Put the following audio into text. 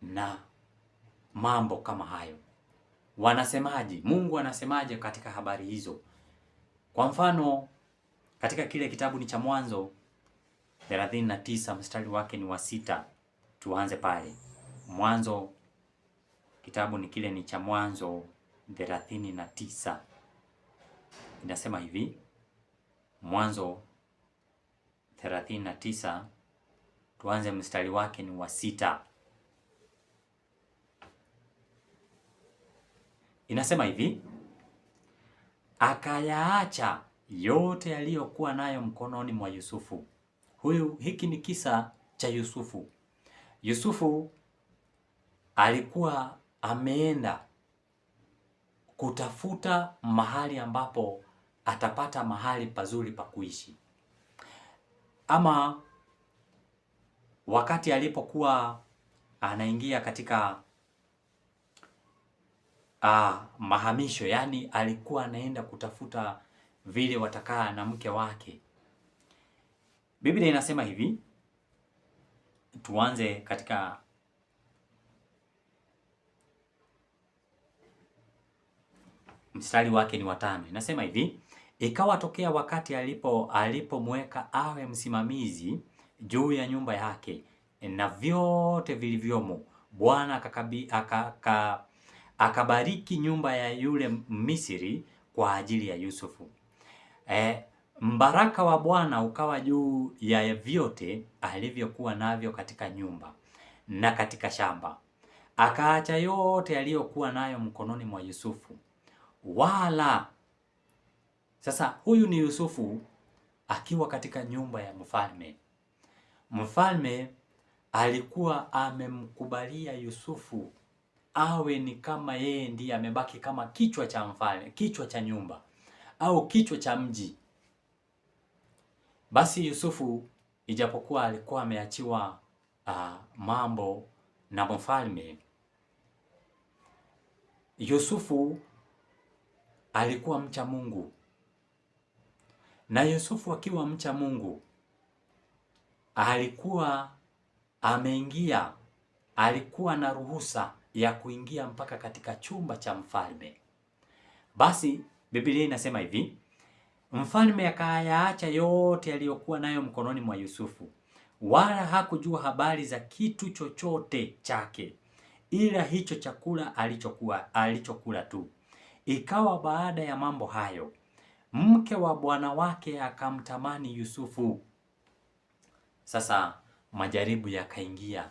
na mambo kama hayo. Wanasemaje? Mungu anasemaje katika habari hizo? Kwa mfano, katika kile kitabu ni cha Mwanzo 39 mstari wake ni wa 6. Tuanze pale. Mwanzo, kitabu ni kile ni cha Mwanzo 39. Inasema hivi, Mwanzo 39, tuanze mstari wake ni wa 6. Inasema hivi, akayaacha yote yaliyokuwa nayo mkononi mwa Yusufu. Hiki ni kisa cha Yusufu. Yusufu alikuwa ameenda kutafuta mahali ambapo atapata mahali pazuri pa kuishi. Ama wakati alipokuwa anaingia katika mahamisho, yani alikuwa anaenda kutafuta vile watakaa na mke wake. Biblia inasema hivi, tuanze katika mstari wake ni wa 5. Inasema hivi, ikawa tokea wakati alipomweka awe msimamizi juu ya nyumba yake na vyote vilivyomo, Bwana akabariki nyumba ya yule Misri kwa ajili ya Yusufu. Mbaraka wa Bwana ukawa juu ya vyote alivyokuwa navyo katika nyumba na katika shamba. Akaacha yote aliyokuwa nayo mkononi mwa Yusufu. Wala sasa, huyu ni Yusufu akiwa katika nyumba ya mfalme. Mfalme alikuwa amemkubalia Yusufu awe ni kama yeye ndiye amebaki kama kichwa cha mfalme, kichwa cha nyumba au kichwa cha mji. Basi Yusufu, ijapokuwa alikuwa ameachiwa mambo na mfalme, Yusufu alikuwa mcha Mungu. Na Yusufu akiwa mcha Mungu, alikuwa ameingia, alikuwa na ruhusa ya kuingia mpaka katika chumba cha mfalme. Basi Biblia inasema hivi, mfalme akayaacha yote aliyokuwa nayo mkononi mwa Yusufu, wala hakujua habari za kitu chochote chake, ila hicho chakula alichokula tu. Ikawa baada ya mambo hayo, mke wa bwana wake akamtamani Yusufu. Sasa majaribu yakaingia